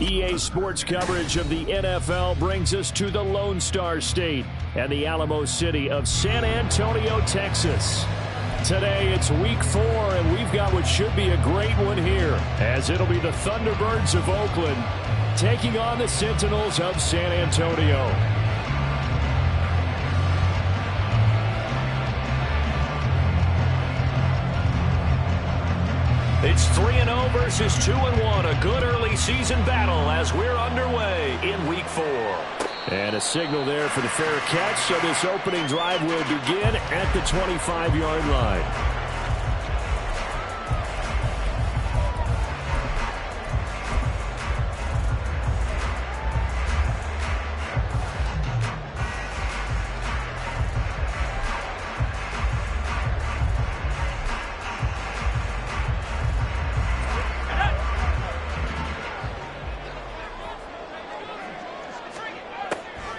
EA Sports coverage of the NFL brings us to the Lone Star State and the Alamo City of San Antonio, Texas. Today it's week 4, and we've got what should be a great one here, as it'll be the Thunderbirds of Oakland taking on the Sentinels of San Antonio. It's 3-0 versus 2-1, a good early season battle as we're underway in week 4. And a signal there for the fair catch, so this opening drive will begin at the 25-yard line.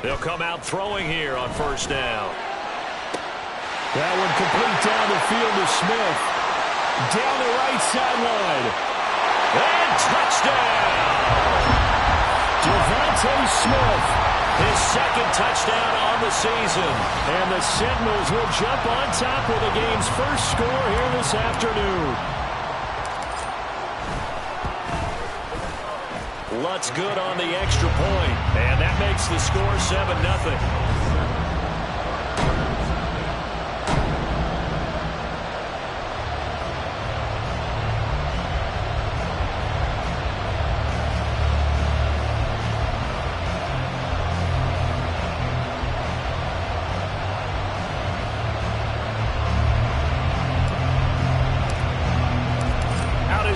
They'll come out throwing here on first down. That one complete down the field to Smith. Down the right sideline. And touchdown! Devontae Smith, his second touchdown on the season. And the Sentinels will jump on top with the game's first score here this afternoon. Lutz good on the extra point, and that makes the score 7-0.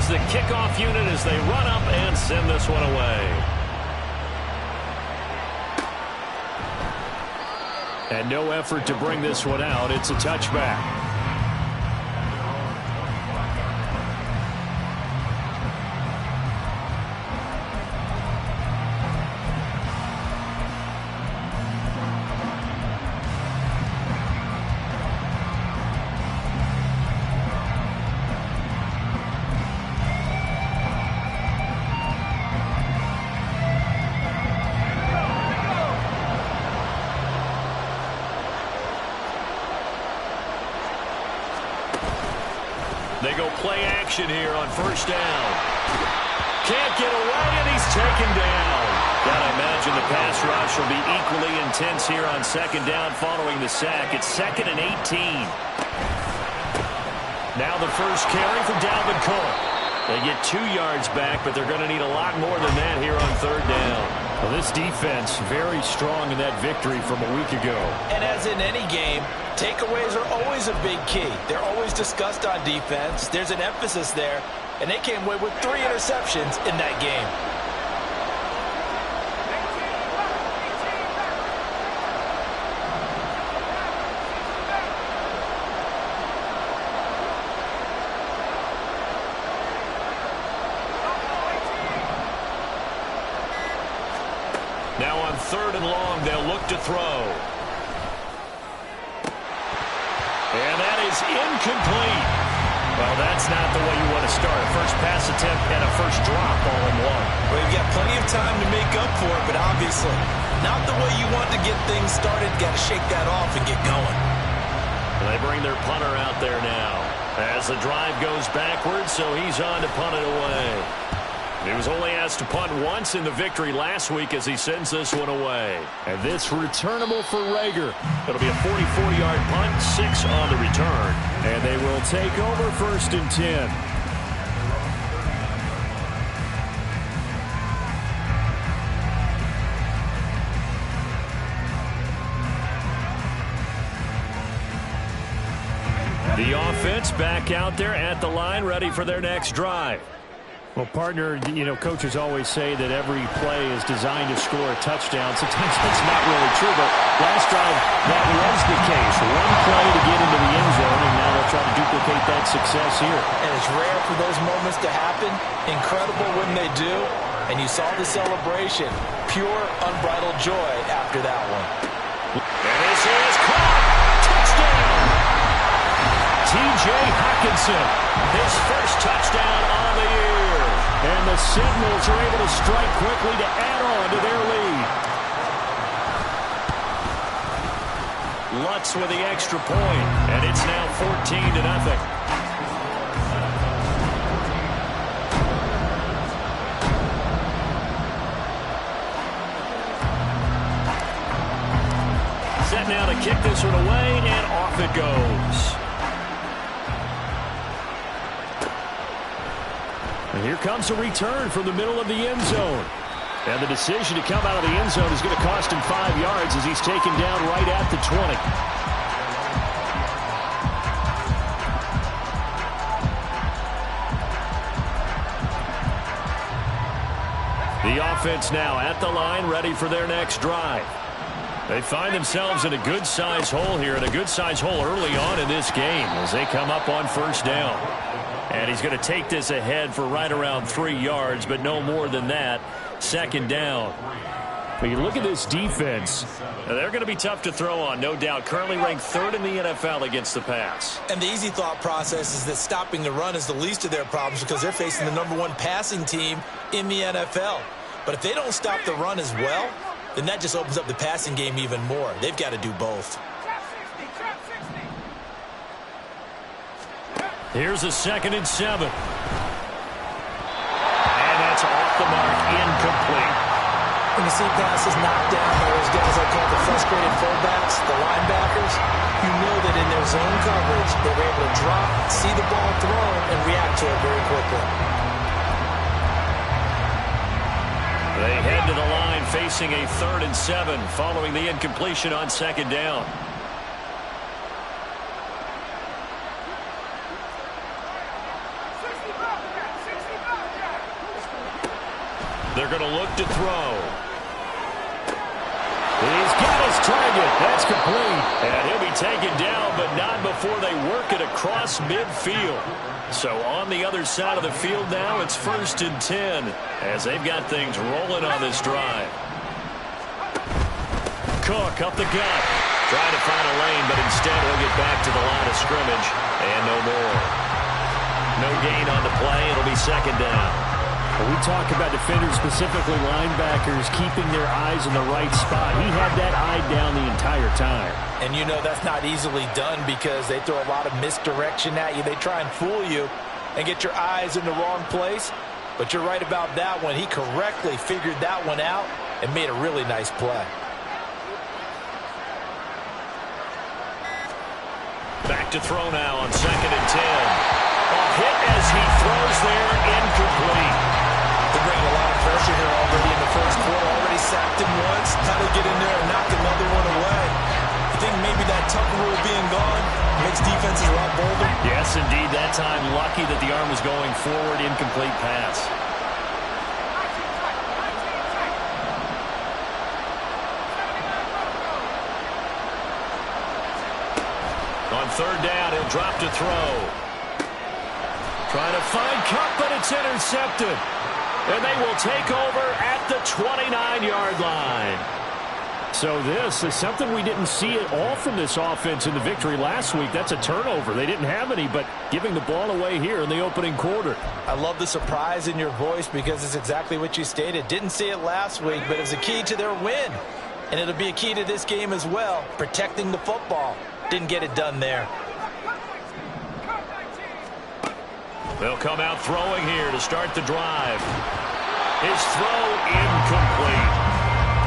The kickoff unit as they run up and send this one away. And no effort to bring this one out. It's a touchback. They go play action here on first down. Can't get away, and he's taken down. Gotta imagine the pass rush will be equally intense here on second down following the sack. It's 2nd and 18. Now the first carry for Dalvin Cook. They get 2 yards back, but they're going to need a lot more than that here on third down. Well, this defense very strong in that victory from a week ago. And as in any game, takeaways are always a big key. They're always discussed on defense. There's an emphasis there, and they came away with 3 interceptions in that game. Now on 3rd and long, they'll look to throw. And that is incomplete. Well, that's not the way you want to start. First pass attempt and a first drop all in one. Well, you've got plenty of time to make up for it, but obviously not the way you want to get things started. Got to shake that off and get going. They bring their punter out there now as the drive goes backwards, so he's on to punt it away. He was only asked to punt once in the victory last week as he sends this one away. And this returnable for Rager. It'll be a 44-yard punt, 6 on the return. And they will take over 1st and 10. The offense back out there at the line, ready for their next drive. Well, partner, coaches always say that every play is designed to score a touchdown. Sometimes that's not really true, but last drive, that was the case. One play to get into the end zone, and now they'll try to duplicate that success here. And it's rare for those moments to happen. Incredible when they do. And you saw the celebration. Pure, unbridled joy after that one. And this is caught. Touchdown! T.J. Hockenson, his first touchdown on the year. And the Seminoles are able to strike quickly to add on to their lead. Lutz with the extra point, and it's now 14-0. Set now to kick this one away, and off it goes. And here comes a return from the middle of the end zone. And the decision to come out of the end zone is going to cost him 5 yards as he's taken down right at the 20. The offense now at the line, ready for their next drive. They find themselves in a good-sized hole here, and a good-sized hole early on in this game as they come up on first down. And he's going to take this ahead for right around 3 yards, but no more than that. Second down. When you look at this defense, they're going to be tough to throw on, no doubt. Currently ranked 3rd in the NFL against the pass. And the easy thought process is that stopping the run is the least of their problems because they're facing the #1 passing team in the NFL. But if they don't stop the run as well, then that just opens up the passing game even more. They've got to do both. Here's a 2nd and 7. And that's off the mark, incomplete. When you see passes knocked down by those guys I call the frustrated fullbacks, the linebackers, you know that in their zone coverage, they were able to drop, see the ball thrown, and react to it very quickly. They head to the line facing a 3rd and 7 following the incompletion on 2nd down. They're going to look to throw. He's got his target. That's complete. And he'll be taken down, but not before they work it across midfield. So on the other side of the field now, it's 1st and 10 as they've got things rolling on this drive. Cook up the gut. Trying to find a lane, but instead he'll get back to the line of scrimmage. And no more. No gain on the play. It'll be 2nd down. When we talk about defenders, specifically linebackers, keeping their eyes in the right spot, he had that eye down the entire time. And you know that's not easily done because they throw a lot of misdirection at you. They try and fool you and get your eyes in the wrong place. But you're right about that one. He correctly figured that one out and made a really nice play. Back to throw now on 2nd and 10. Off hit as he throws there, incomplete. They're bringing a lot of pressure here already in the first quarter. Already sacked him once. How to get in there and knock another one away. I think maybe that Tucker rule being gone makes defenses a lot bolder. Yes, indeed. That time, lucky that the arm was going forward. Incomplete pass. On 3rd down, he'll drop to throw. Trying to find Cup, but it's intercepted. And they will take over at the 29-yard line. So this is something we didn't see at all from this offense in the victory last week. That's a turnover. They didn't have any, but giving the ball away here in the opening quarter. I love the surprise in your voice because it's exactly what you stated. Didn't see it last week, but it was a key to their win. And it'll be a key to this game as well, protecting the football. Didn't get it done there. They'll come out throwing here to start the drive. His throw incomplete.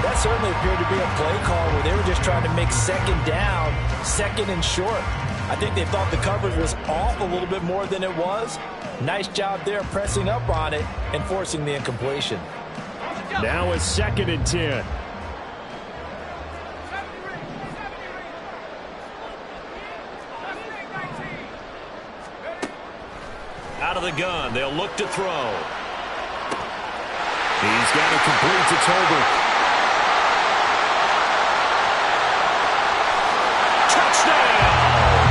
That certainly appeared to be a play call where they were just trying to make 2nd down, 2nd and short. I think they thought the coverage was off a little bit more than it was. Nice job there pressing up on it and forcing the incompletion. Now it's 2nd and 10. Out of the gun, they'll look to throw. He's got it complete to Tolbert. Touchdown!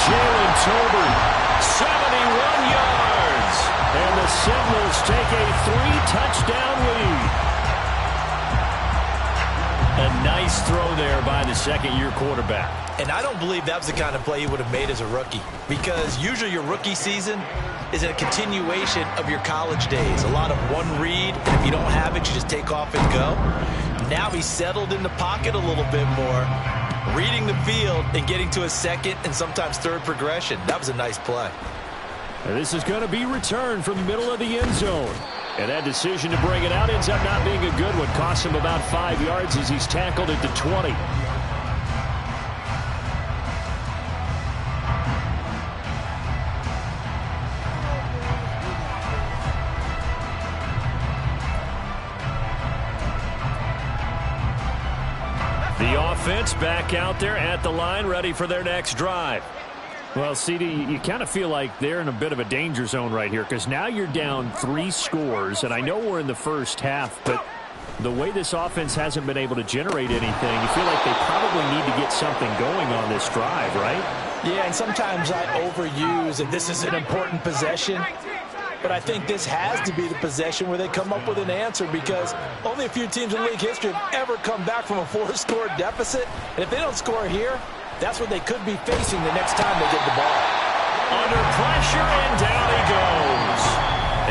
Jalen Tolbert, 71 yards. And the Seminoles take a 3-touchdown lead. A nice throw there by the second-year quarterback. And I don't believe that was the kind of play he would have made as a rookie, because usually your rookie season is a continuation of your college days. A lot of one read, and if you don't have it, you just take off and go. Now he's settled in the pocket a little bit more, reading the field and getting to a second and sometimes third progression. That was a nice play. And this is going to be returned from the middle of the end zone. And that decision to bring it out ends up not being a good one. Costs him about 5 yards as he's tackled at the 20. The offense back out there at the line, ready for their next drive. Well, CD, you kind of feel like they're in a bit of a danger zone right here, because now you're down 3 scores, and I know we're in the first half, but the way this offense hasn't been able to generate anything, you feel like they probably need to get something going on this drive, right? Yeah, and sometimes I overuse that this is an important possession, but I think this has to be the possession where they come up with an answer, because only a few teams in league history have ever come back from a 4-score deficit, and if they don't score here, that's what they could be facing the next time they get the ball. Under pressure, and down he goes.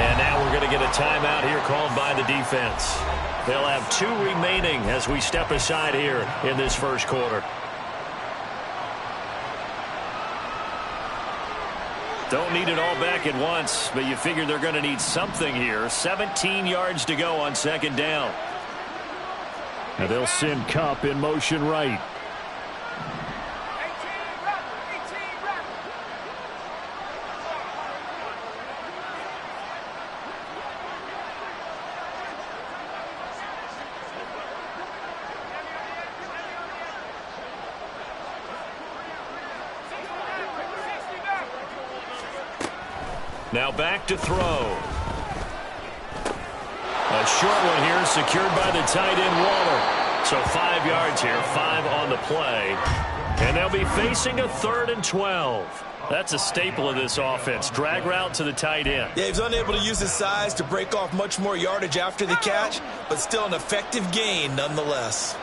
And now we're going to get a timeout here called by the defense. They'll have 2 remaining as we step aside here in this first quarter. Don't need it all back at once, but you figure they're going to need something here. 17 yards to go on second down. Now they'll send Kupp in motion right. Now back to throw. A short one here, secured by the tight end Waller. So 5 yards here, 5 on the play. And they'll be facing a 3rd and 12. That's a staple of this offense. Drag route to the tight end. Yeah, he's unable to use his size to break off much more yardage after the catch, but still an effective gain nonetheless.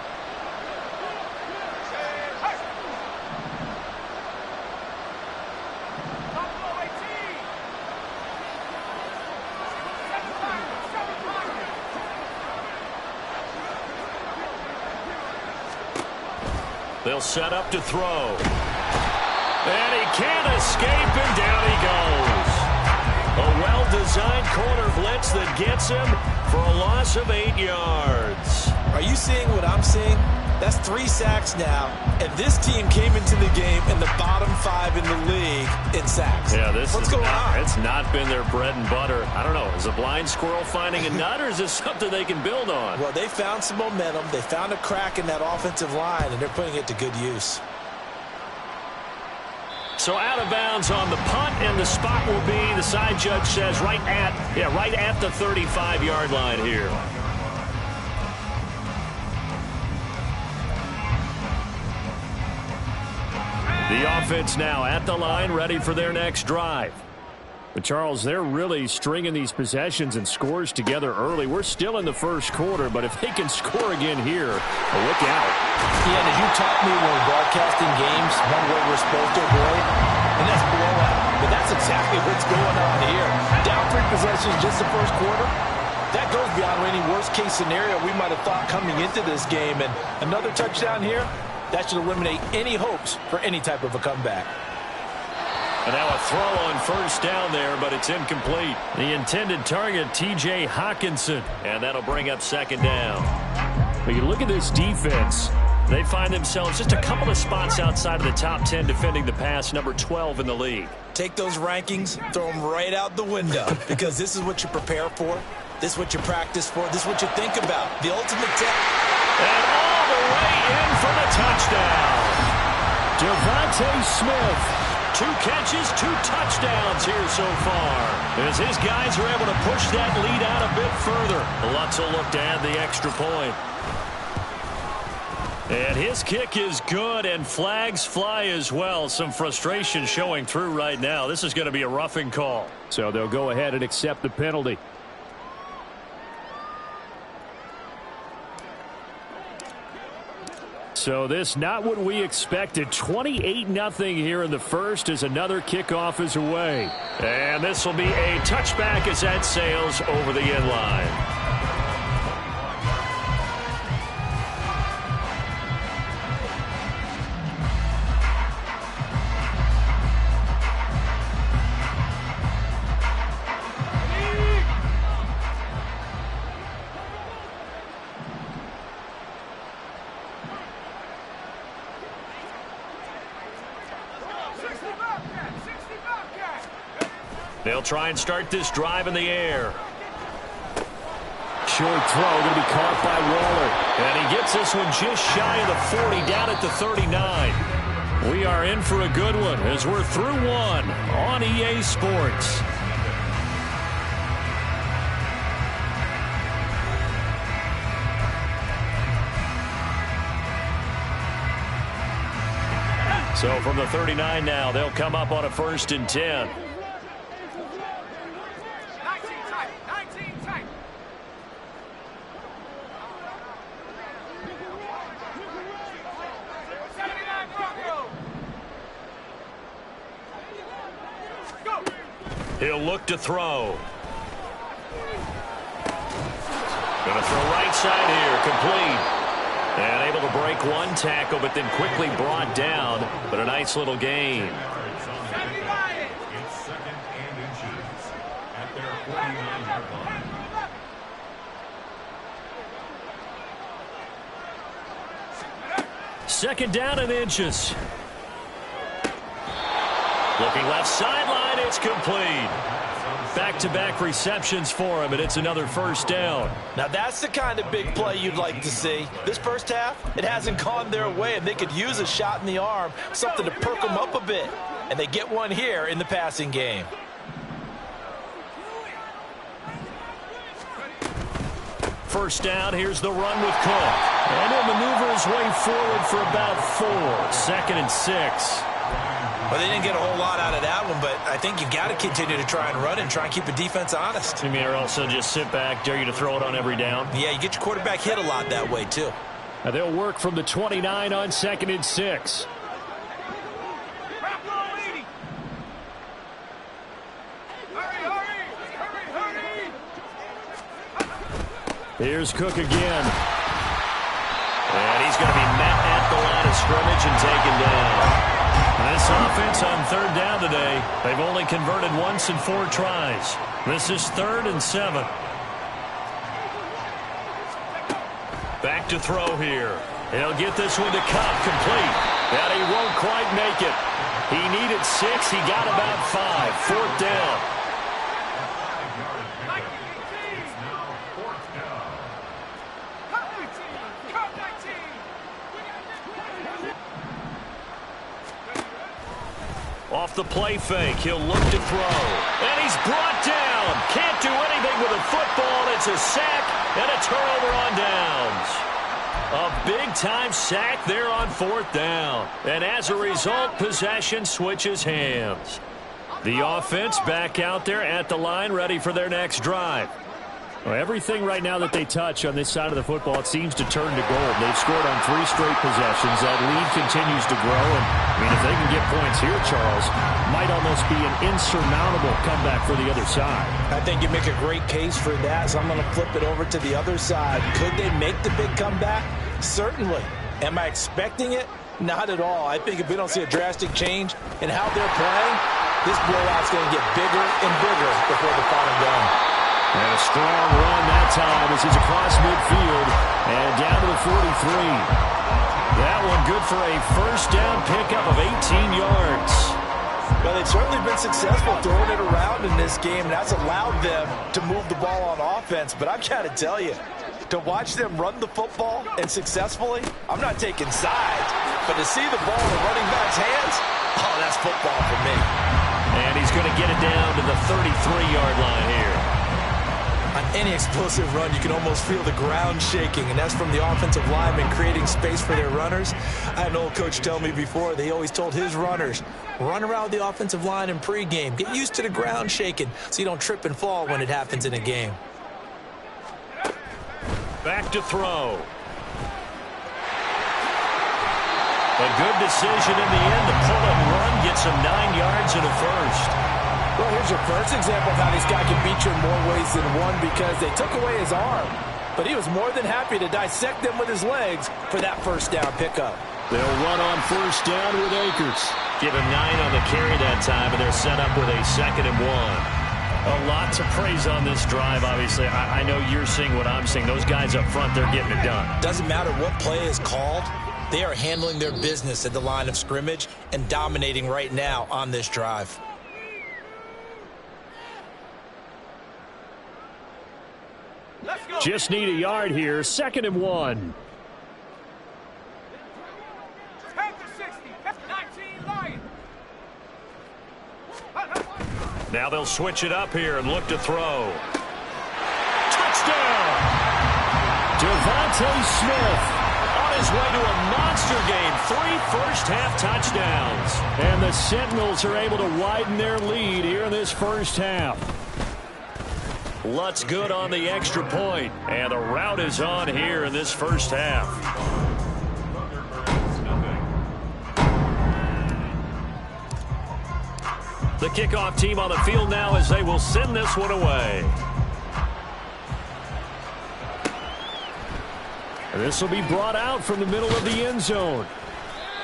They'll set up to throw. And he can't escape, and down he goes. A well-designed corner blitz that gets him for a loss of 8 yards. Are you seeing what I'm seeing? That's 3 sacks now, and this team came into the game in the bottom 5 in the league in sacks. Yeah, What's going on? It's not been their bread and butter. I don't know. Is a blind squirrel finding a nut, or is this something they can build on? Well, they found some momentum. They found a crack in that offensive line, and they're putting it to good use. So out of bounds on the punt, and the spot will be, the side judge says, right at the 35-yard line here. The offense now at the line, ready for their next drive. But, Charles, they're really stringing these possessions and scores together early. We're still in the first quarter, but if they can score again here, look out. Yeah, and as you taught me when we're broadcasting games, one way we're supposed to avoid, and that's blowout. But that's exactly what's going on here. Down 3 possessions just the first quarter. That goes beyond any worst-case scenario we might have thought coming into this game. And another touchdown here, that should eliminate any hopes for any type of a comeback. And now a throw on first down there, but it's incomplete. The intended target, T.J. Hockenson. And that'll bring up second down. But you look at this defense. They find themselves just a couple of spots outside of the top 10 defending the pass, number 12 in the league. Take those rankings, throw them right out the window, because this is what you prepare for. This is what you practice for. This is what you think about. The ultimate test. And all the way in for the touchdown. Devontae Smith. 2 catches, 2 touchdowns here so far. As his guys are able to push that lead out a bit further. Lutz will look to add the extra point. And his kick is good, and flags fly as well. Some frustration showing through right now. This is going to be a roughing call. So they'll go ahead and accept the penalty. So this not what we expected. 28-0 here in the first as another kickoff is away. And this will be a touchback as that sails over the end line. They'll try and start this drive in the air. Short throw going to be caught by Waller. And he gets this one just shy of the 40, down at the 39. We are in for a good one as we're through one on EA Sports. So from the 39 now, they'll come up on a 1st and 10. He'll look to throw. Going to throw right side here, complete. And able to break one tackle, but then quickly brought down. But a nice little gain. Second down and inches. Looking left sideline, it's complete. Back-to-back receptions for him, and it's another 1st down. Now that's the kind of big play you'd like to see. This first half, it hasn't gone their way, and they could use a shot in the arm, something to perk them up a bit. And they get one here in the passing game. First down, here's the run with Cook. And he'll maneuver his way forward for about 4. 2nd and 6. Well, they didn't get a whole lot out of that one, but I think you've got to continue to try and run and try and keep the defense honest. You mean, or also just sit back, dare you to throw it on every down? Yeah, you get your quarterback hit a lot that way, too. Now they'll work from the 29 on 2nd and 6. Here's Cook again. And he's going to be met at the line of scrimmage and taken down. This offense on 3rd down today, they've only converted once in 4 tries. This is 3rd and 7. Back to throw here. He'll get this one to Cup, complete. And he won't quite make it. He needed 6. He got about 5. 4th down. Off the play fake, he'll look to throw. And he's brought down. Can't do anything with a football. It's a sack and a turnover on downs. A big-time sack there on 4th down. And as a result, possession switches hands. The offense back out there at the line, ready for their next drive. Well, everything right now that they touch on this side of the football, it seems to turn to gold. They've scored on 3 straight possessions. That lead continues to grow. And, I mean, if they can get points here, Charles, might almost be an insurmountable comeback for the other side. I think you make a great case for that, so I'm going to flip it over to the other side. Could they make the big comeback? Certainly. Am I expecting it? Not at all. I think if we don't see a drastic change in how they're playing, this blowout's going to get bigger and bigger before the final gun. And a strong run that time as he's across midfield and down to the 43. That one good for a 1st down pickup of 18 yards. Well, they've certainly been successful throwing it around in this game, and that's allowed them to move the ball on offense. But I've got to tell you, to watch them run the football and successfully, I'm not taking sides. But to see the ball in the running back's hands, oh, that's football for me. And he's going to get it down to the 33-yard line here. On any explosive run, you can almost feel the ground shaking, and that's from the offensive linemen creating space for their runners. I had an old coach tell me before, they always told his runners, run around the offensive line in pregame. Get used to the ground shaking so you don't trip and fall when it happens in a game. Back to throw. A good decision in the end to pull and run, get some 9 yards and a first. Well, here's your first example of how this guy can beat you in more ways than one, because they took away his arm, but he was more than happy to dissect them with his legs for that first down pickup. They'll run on first down with Akers. Give him 9 on the carry that time, and they're set up with a 2nd and 1. A lot to praise on this drive, obviously. I know you're seeing what I'm seeing. Those guys up front, they're getting it done. Doesn't matter what play is called. They are handling their business at the line of scrimmage and dominating right now on this drive. Just need a yard here. 2nd and 1. Now they'll switch it up here and look to throw. Touchdown! Devontae Smith On his way to a monster game. 3 first-half touchdowns. and the Sentinels are able to widen their lead here in this first half. Lutz good on the extra point. And the route is on here in this first half. The kickoff team on the field now as they will send this one away. And this will be brought out from the middle of the end zone.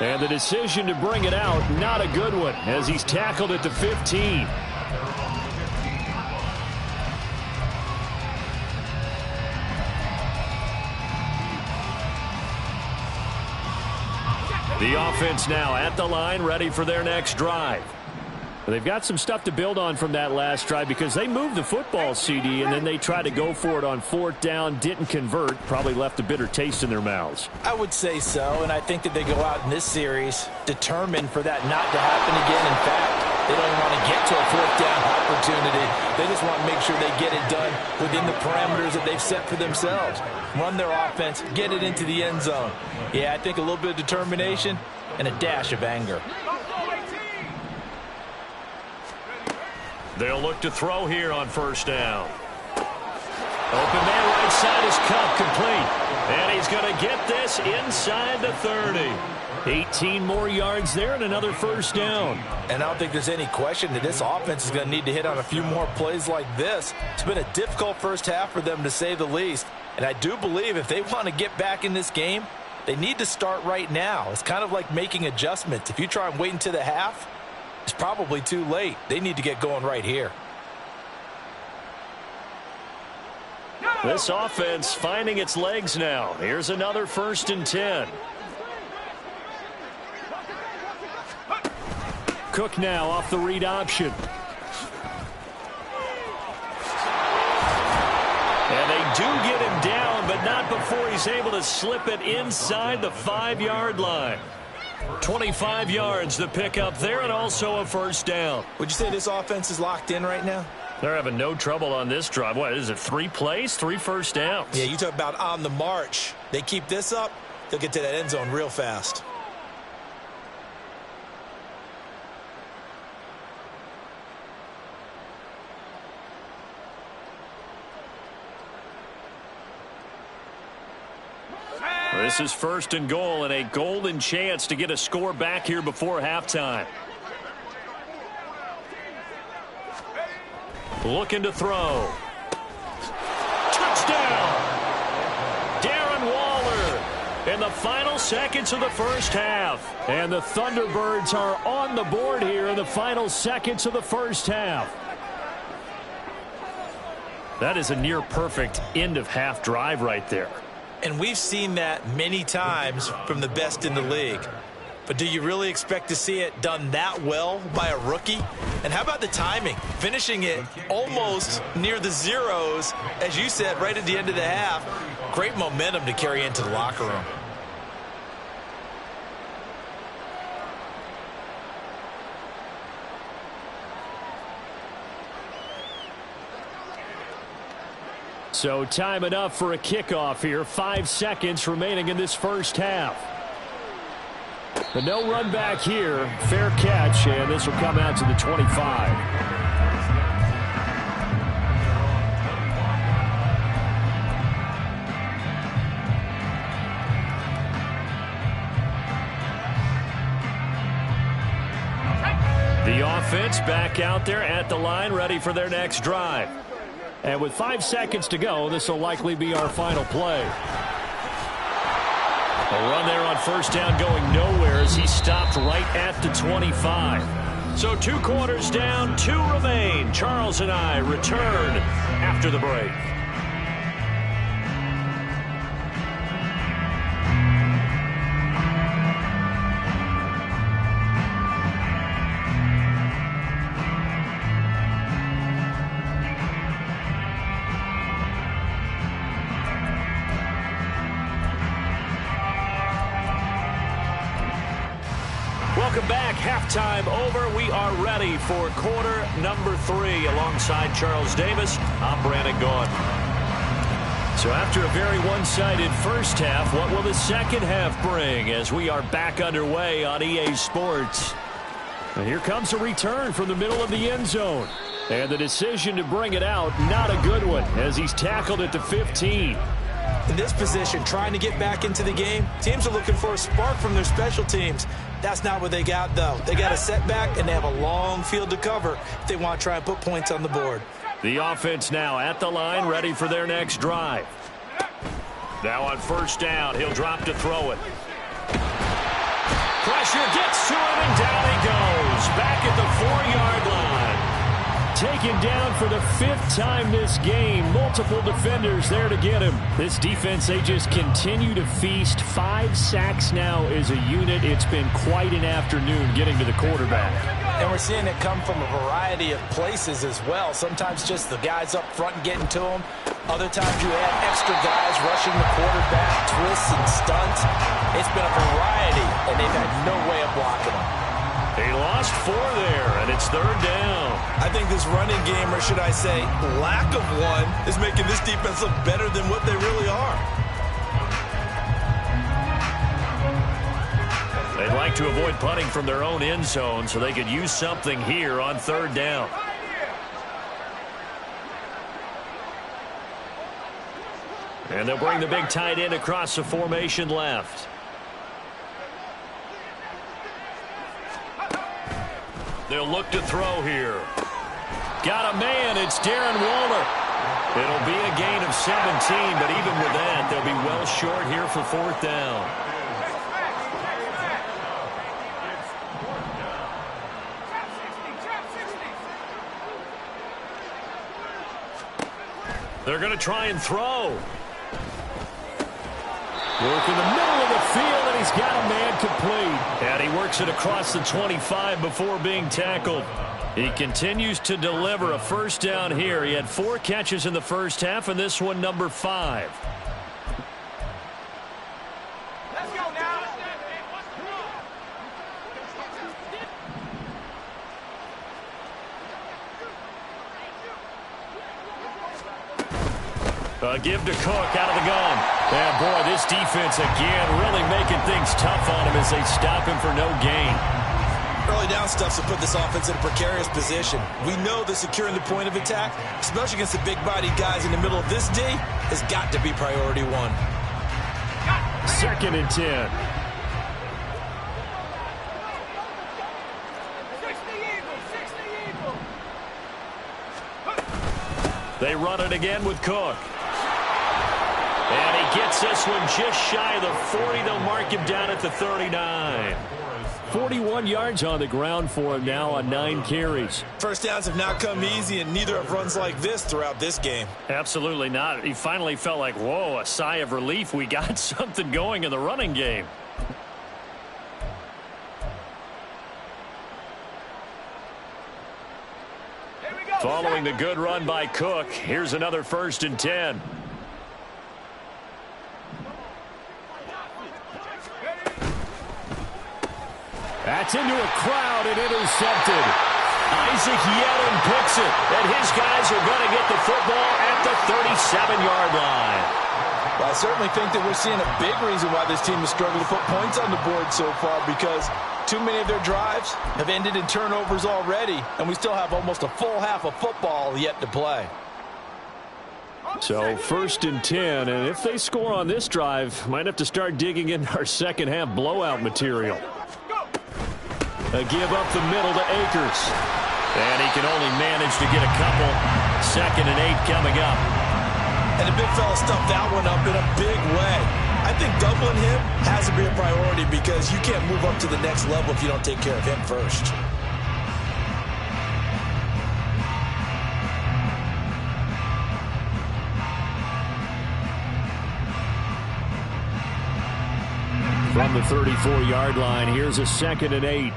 And the decision to bring it out, not a good one, as he's tackled at the 15. The offense now at the line, ready for their next drive. They've got some stuff to build on from that last drive because they moved the football, CD, and then they tried to go for it on 4th down, didn't convert, probably left a bitter taste in their mouths. I would say so, and I think that they go out in this series determined for that not to happen again. In fact, they don't want to get to a 4th down opportunity. They just want to make sure they get it done within the parameters that they've set for themselves. Run their offense, get it into the end zone. Yeah, I think a little bit of determination and a dash of anger. They'll look to throw here on first down. Open man right side is Cup, complete. And he's going to get this inside the 30. 18 more yards there and another first down. And I don't think there's any question that this offense is going to need to hit on a few more plays like this. It's been a difficult first half for them, to say the least. And I do believe if they want to get back in this game, they need to start right now. It's kind of like making adjustments. If you try and wait until the half, it's probably too late. They need to get going right here. This offense finding its legs now. Here's another 1st and 10. Cook now off the read option. And they do get him down, but not before he's able to slip it inside the 5-yard line. 25 yards the pickup there, and also a first down. Would you say this offense is locked in right now? They're having no trouble on this drive. What is it, 3 plays, 3 first downs? Yeah, you talk about on the march. They keep this up, they'll get to that end zone real fast. This is 1st and goal, and a golden chance to get a score back here before halftime. Looking to throw. Touchdown! Darren Waller in the final seconds of the first half. And the Thunderbirds are on the board here in the final seconds of the first half. That is a near-perfect end-of-half drive right there. And we've seen that many times from the best in the league. But do you really expect to see it done that well by a rookie? And how about the timing? Finishing it almost near the zeros, as you said, right at the end of the half. Great momentum to carry into the locker room. So time enough for a kickoff here. 5 seconds remaining in this first half. But no run back here. Fair catch, and this will come out to the 25. offense back out there at the line, ready for their next drive. And with 5 seconds to go, this will likely be our final play. A run there on first down going nowhere as he stopped right at the 25. So 2 quarters down, 2 remain. Charles and I return after the break. Welcome back. Halftime over. We are ready for quarter number 3. Alongside Charles Davis, I'm Brandon Gaughan. So after a very one-sided first half, what will the second half bring as we are back underway on EA Sports? And here comes a return from the middle of the end zone. And the decision to bring it out, not a good one, as he's tackled at the 15. In this position, trying to get back into the game, teams are looking for a spark from their special teams. That's not what they got, though. They got a setback, and they have a long field to cover if they want to try and put points on the board. The offense now at the line, ready for their next drive. Now on first down, he'll drop to throw it. Pressure gets to him, and down he goes. Back at the 4-yard line. Taken down for the 5th time this game. Multiple defenders there to get him. This defense, they just continue to feast. 5 sacks now as a unit. It's been quite an afternoon getting to the quarterback. And we're seeing it come from a variety of places as well. Sometimes just the guys up front getting to him. Other times you add extra guys rushing the quarterback, twists and stunts. It's been a variety, and they've had no way of blocking him. He lost 4 there, and it's 3rd down. I think this running game, or should I say lack of one, is making this defense look better than what they really are. They'd like to avoid punting from their own end zone so they could use something here on 3rd down. And they'll bring the big tight end across the formation left. They'll look to throw here. Got a man. It's Darren Waller. It'll be a gain of 17, but even with that, they'll be well short here for 4th down. They're going to try and throw. Work in the middle of the field, and he's got a man complete. And he works it across the 25 before being tackled. He continues to deliver a first down here. He had 4 catches in the first half, and this one number 5. Let's go now. Give to Cook out of the gun. And boy, this defense again really making things tough on him as they stop him for no gain. Early down stuff to put this offense in a precarious position. We know that securing the point of attack, especially against the big-bodied guys in the middle of this D, has got to be priority 1. 2nd and 10. They run it again with Cook. And he gets this one just shy of the 40. They'll mark him down at the 39. 41 yards on the ground for him now on 9 carries. First downs have not come easy, and neither have runs like this throughout this game. Absolutely not. He finally felt like, whoa, a sigh of relief. We got something going in the running game. Following the good run by Cook, here's another 1st and 10. That's into a crowd and intercepted. Isaac Yedlin picks it, and his guys are going to get the football at the 37-yard line. Well, I certainly think that we're seeing a big reason why this team has struggled to put points on the board so far, because too many of their drives have ended in turnovers already, and we still have almost a full half of football yet to play. So 1st and 10, and if they score on this drive, might have to start digging into our second half blowout material. A give up the middle to Akers. And he can only manage to get a couple. 2nd and 8 coming up. And the big fella stuffed that one up in a big way. I think doubling him has to be a priority because you can't move up to the next level if you don't take care of him first. From the 34-yard line, here's a 2nd and 8.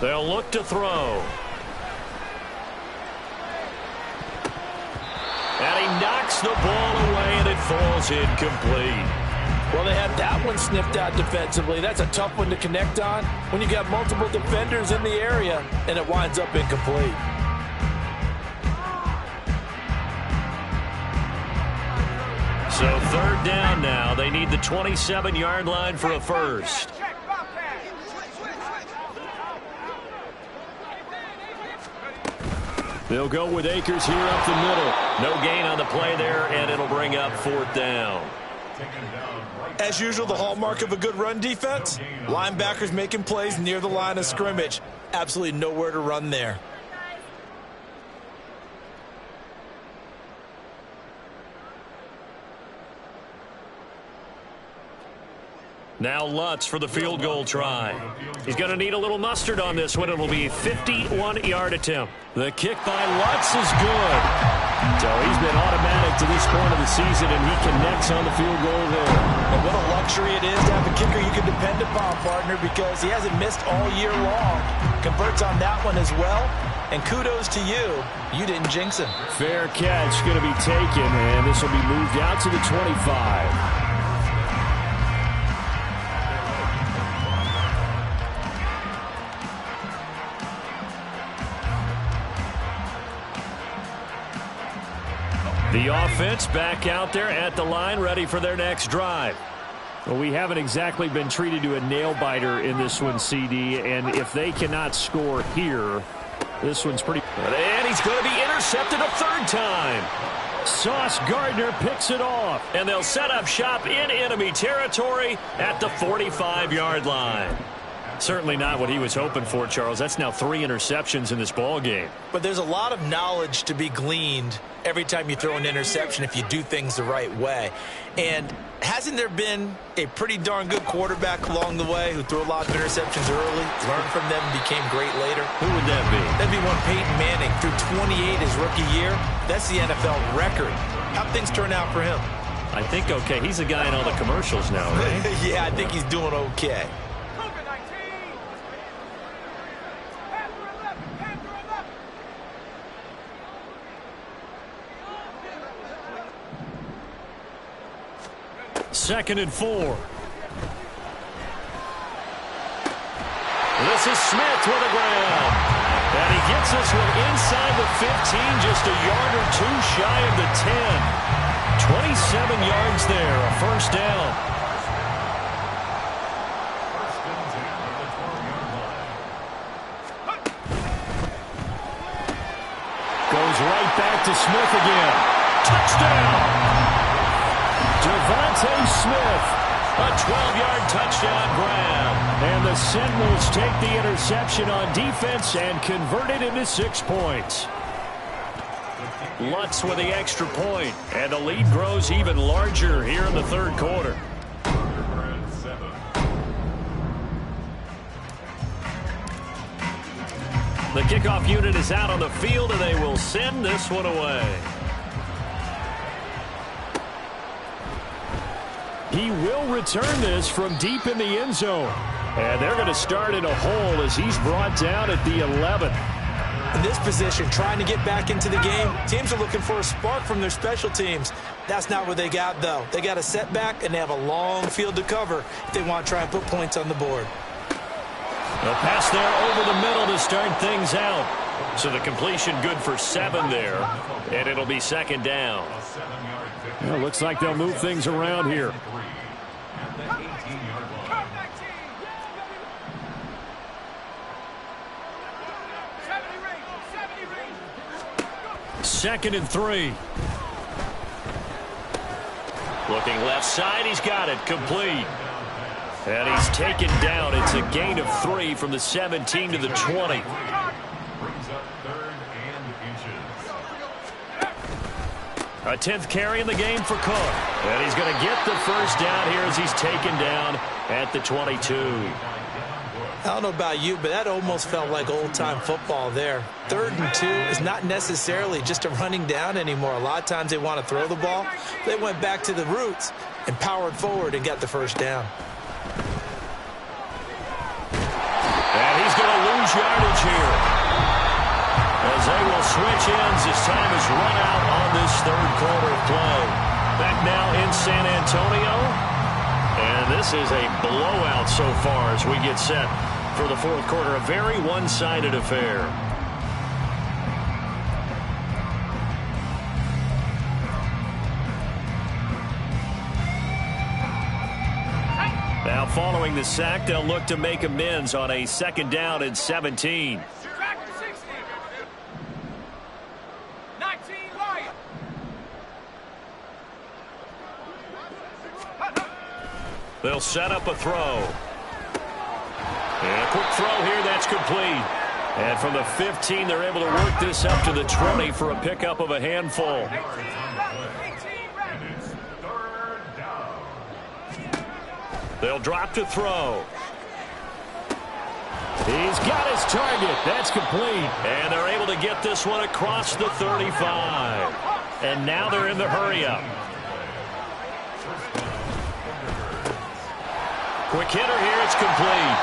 They'll look to throw. And he knocks the ball away, and it falls incomplete. Well, they had that one sniffed out defensively. That's a tough one to connect on when you got multiple defenders in the area, and it winds up incomplete. So 3rd down now. They need the 27-yard line for a first. They'll go with Akers here up the middle. No gain on the play there, and it'll bring up 4th down. As usual, the hallmark of a good run defense, linebackers making plays near the line of scrimmage. Absolutely nowhere to run there. Now Lutz for the field goal try. He's going to need a little mustard on this one. It'll be a 51-yard attempt. The kick by Lutz is good. So he's been automatic to this point of the season, and he connects on the field goal there. And what a luxury it is to have a kicker you can depend upon, partner, because he hasn't missed all year long. Converts on that one as well. And kudos to you. You didn't jinx him. Fair catch going to be taken, and this will be moved out to the 25. The offense back out there at the line, ready for their next drive. Well, we haven't exactly been treated to a nail-biter in this one, CD, and if they cannot score here, this one's pretty... And he's going to be intercepted a 3rd time. Sauce Gardner picks it off, and they'll set up shop in enemy territory at the 45-yard line. Certainly not what he was hoping for, Charles. That's now 3 interceptions in this ball game. But there's a lot of knowledge to be gleaned every time you throw an interception if you do things the right way. And hasn't there been a pretty darn good quarterback along the way who threw a lot of interceptions early, learned from them, and became great later? Who would that be? That'd be one Peyton Manning. Threw 28 his rookie year. That's the NFL record. How'd things turn out for him? I think okay. He's a guy in all the commercials now, right? Yeah, I think he's doing okay. Second and 4. This is Smith with a grab. And he gets this one inside the 15, just a yard or 2 shy of the 10. 27 yards there, a first down. Goes right back to Smith again. Touchdown! Devontae Smith, a 12-yard touchdown grab. And the Seminoles take the interception on defense and convert it into 6 points. Lutz with the extra point, and the lead grows even larger here in the 3rd quarter. The kickoff unit is out on the field, and they will send this one away. He will return this from deep in the end zone. And they're going to start in a hole as he's brought down at the 11. In this position, trying to get back into the game, teams are looking for a spark from their special teams. That's not what they got, though. They got a setback, and they have a long field to cover if they want to try and put points on the board. A pass there over the middle to start things out. So the completion good for 7 there, and it'll be 2nd down. Well, looks like they'll move things around here. 2nd and 3. Looking left side, he's got it, complete. And he's taken down. It's a gain of 3 from the 17 to the 20. A 10th carry in the game for Cook. And he's going to get the first down here as he's taken down at the 22. I don't know about you, but that almost felt like old-time football there. 3rd and 2 is not necessarily just a running down anymore. A lot of times they want to throw the ball. They went back to the roots and powered forward and got the first down. And he's going to lose yardage here, as they will switch ends as time is run out on this 3rd quarter of play. Back now in San Antonio. And this is a blowout so far as we get set for the 4th quarter. A very one-sided affair. Now following the sack, they'll look to make amends on a 2nd down and 17. They'll set up a throw. And a quick throw here, that's complete. And from the 15, they're able to work this up to the 20 for a pickup of a handful. They'll drop to throw. He's got his target. That's complete. And they're able to get this one across the 35. And now they're in the hurry-up. Quick hitter here, it's complete.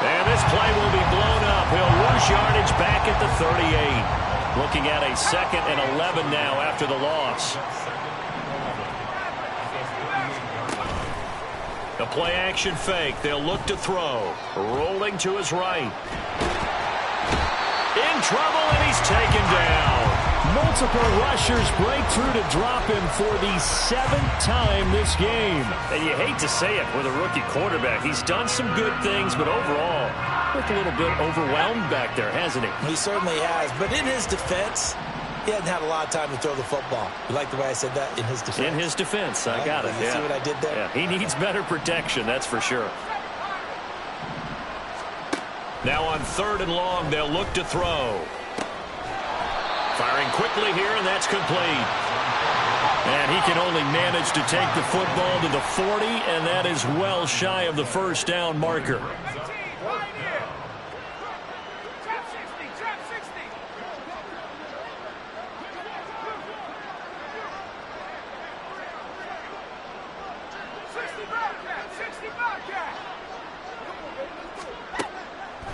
And this play will be blown up. He'll lose yardage back at the 38. Looking at a 2nd and 11 now after the loss. The play action fake. They'll look to throw. Rolling to his right. In trouble, and he's taken down. Multiple rushers break through to drop him for the 7th time this game. And you hate to say it with a rookie quarterback. He's done some good things, but overall, looked a little bit overwhelmed back there, hasn't he? He certainly has. But in his defense, he hasn't had a lot of time to throw the football. You like the way I said that? In his defense? In his defense. I got it. You see what I did there? Yeah, he needs better protection, that's for sure. Now on 3rd and long, they'll look to throw. Firing quickly here, and that's complete. And he can only manage to take the football to the 40, and that is well shy of the first down marker.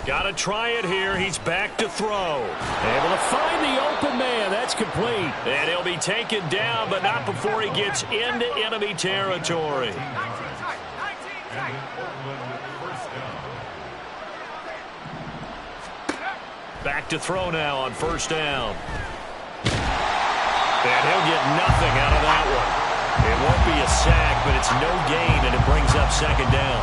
Got to try it here. He's back to throw. Able to find the open man. That's complete. And he'll be taken down, but not before he gets into enemy territory. Back to throw now on 1st down. And he'll get nothing out of that one. It won't be a sack, but it's no gain, and it brings up 2nd down.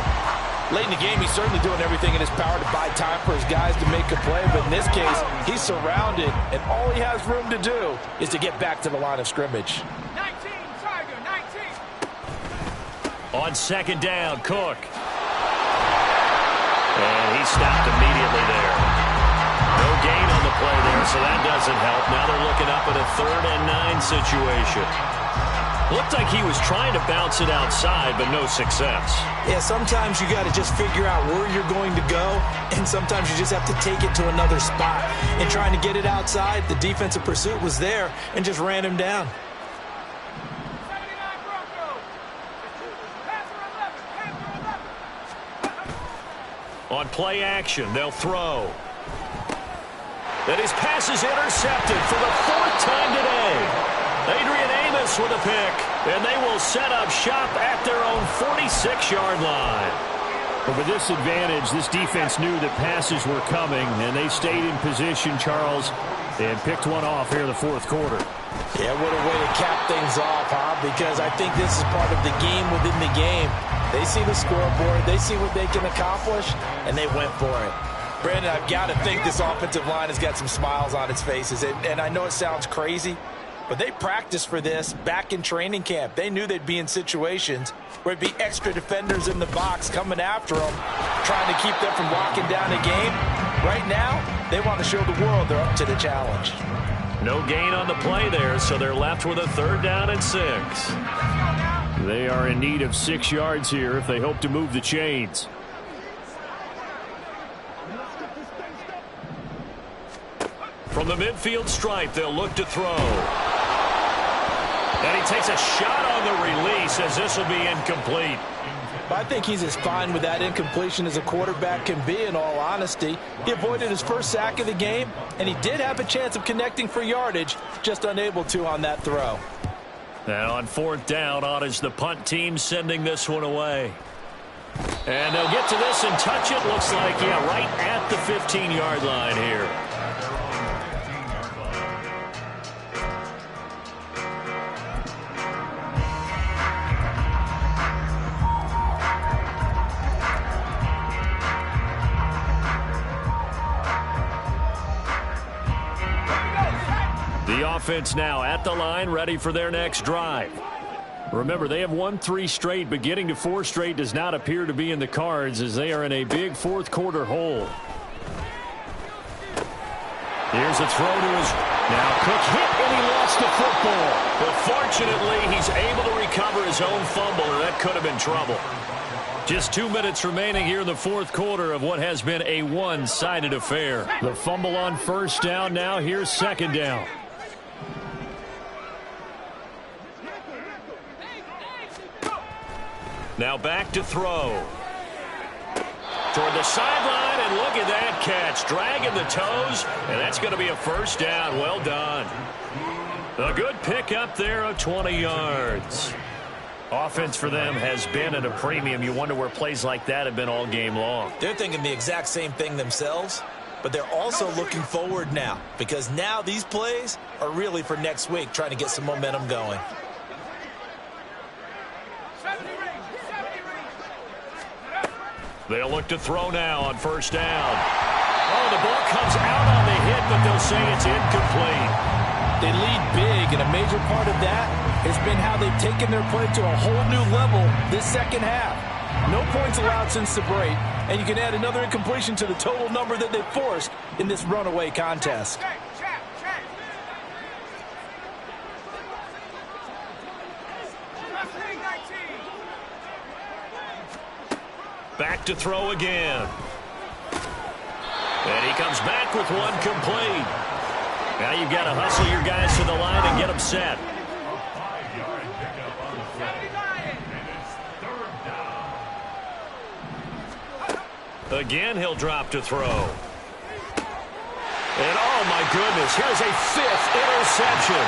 Late in the game, he's certainly doing everything in his power to buy time for his guys to make a play. But in this case, he's surrounded, and all he has room to do is to get back to the line of scrimmage. 19, Tiger, 19. On 2nd down, Cook. And he stopped immediately there. No gain on the play there, so that doesn't help. Now they're looking up at a 3rd and 9 situation. Looked like he was trying to bounce it outside, but no success. Yeah, sometimes you got to just figure out where you're going to go, and sometimes you just have to take it to another spot. And trying to get it outside, the defensive pursuit was there and just ran him down. 79 Broncos. Pass 11. On play action, they'll throw. And his pass is intercepted for the 4th time today. Adrian Amos with a pick, and they will set up shop at their own 46-yard line. But with this advantage, this defense knew that passes were coming, and they stayed in position, Charles, and picked one off here in the 4th quarter. Yeah, what a way to cap things off, huh? Because I think this is part of the game within the game. They see the scoreboard, they see what they can accomplish, and they went for it. Brandon, I've got to think this offensive line has got some smiles on its faces. And I know it sounds crazy, but they practiced for this back in training camp. They knew they'd be in situations where it'd be extra defenders in the box coming after them, trying to keep them from locking down a game. Right now, they want to show the world they're up to the challenge. No gain on the play there, so they're left with a 3rd down and 6. They are in need of 6 yards here if they hope to move the chains. From the midfield stripe, they'll look to throw. And he takes a shot on the release as this will be incomplete. I think he's as fine with that incompletion as a quarterback can be, in all honesty. He avoided his first sack of the game, and he did have a chance of connecting for yardage, just unable to on that throw. Now on 4th down, on is the punt team sending this one away. And they'll get to this and touch it. Looks like, yeah, right at the 15-yard line here. The offense now at the line, ready for their next drive. Remember, they have won 3 straight, but getting to 4 straight does not appear to be in the cards as they are in a big 4th quarter hole. Here's a throw to his... Now Cook hit and he lost the football. But fortunately, he's able to recover his own fumble, or that could have been trouble. Just 2 minutes remaining here in the 4th quarter of what has been a one-sided affair. The fumble on 1st down now. Here's 2nd down. Now back to throw. Toward the sideline, and look at that catch. Dragging the toes, and that's going to be a 1st down. Well done. A good pickup there of 20 yards. Offense for them has been at a premium. You wonder where plays like that have been all game long. They're thinking the exact same thing themselves, but they're also looking forward now, because now these plays are really for next week, trying to get some momentum going. They'll look to throw now on 1st down. Oh, the ball comes out on the hit, but they'll say it's incomplete. They lead big, and a major part of that has been how they've taken their play to a whole new level this second half. No points allowed since the break, and you can add another incompletion to the total number that they forced in this runaway contest. Back to throw again. And he comes back with one complete. Now you've got to hustle your guys to the line and get them set. Again, he'll drop to throw. And oh my goodness, here's a 5th interception.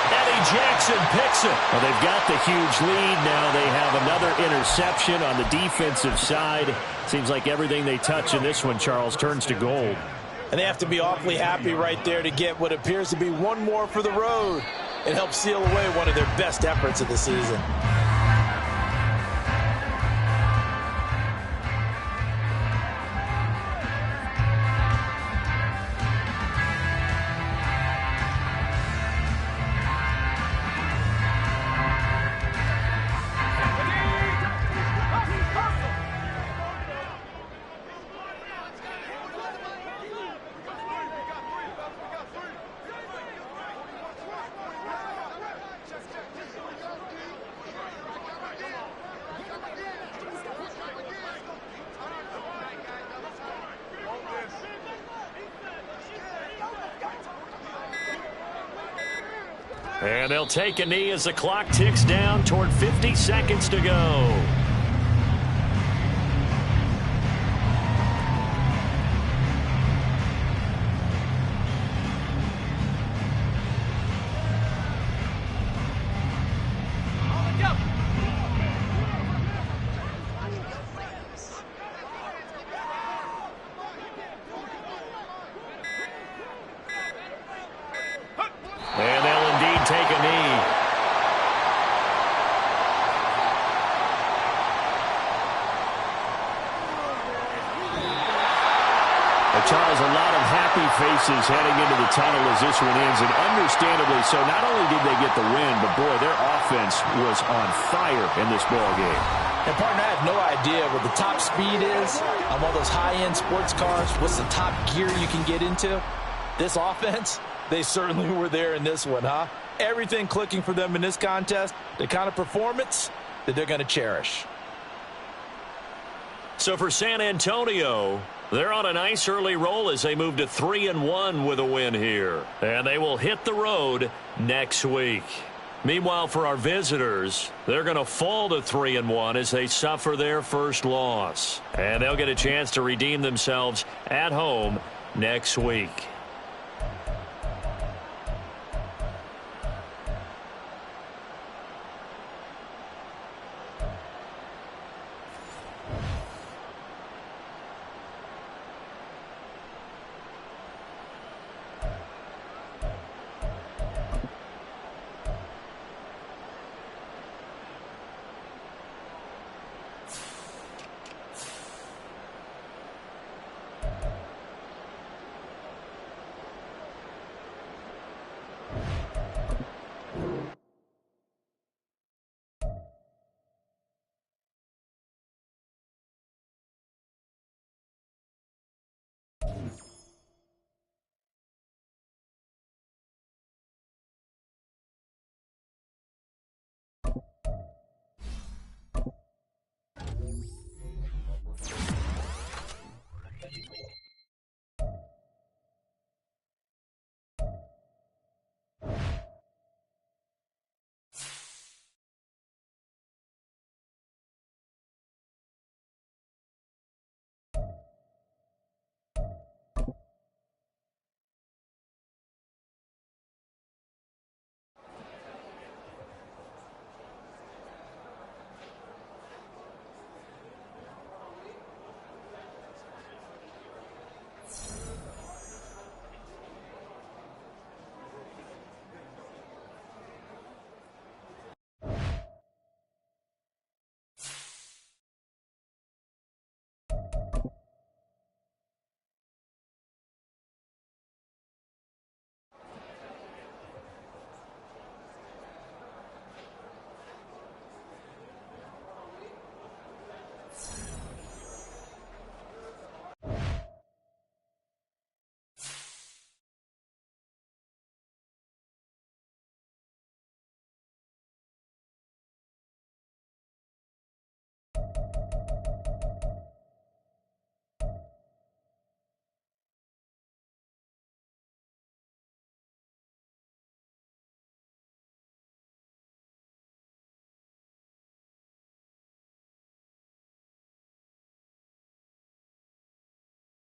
Eddie Jackson picks it. Well, they've got the huge lead. Now they have another interception on the defensive side. Seems like everything they touch in this one, Charles, turns to gold. And they have to be awfully happy right there to get what appears to be one more for the road. It helps seal away one of their best efforts of the season. And they'll take a knee as the clock ticks down toward 50 seconds to go. And they'll indeed take a knee. Charles, a lot of happy faces heading into the tunnel as this one ends, and understandably so. Not only did they get the win, but, boy, their offense was on fire in this ball game. And, partner, I have no idea what the top speed is on one of those high-end sports cars. What's the top gear you can get into? This offense, they certainly were there in this one, huh? Everything clicking for them in this contest, the kind of performance that they're going to cherish. So for San Antonio, they're on a nice early roll as they move to 3-1 with a win here. And they will hit the road next week. Meanwhile, for our visitors, they're going to fall to 3-1 as they suffer their first loss. And they'll get a chance to redeem themselves at home next week.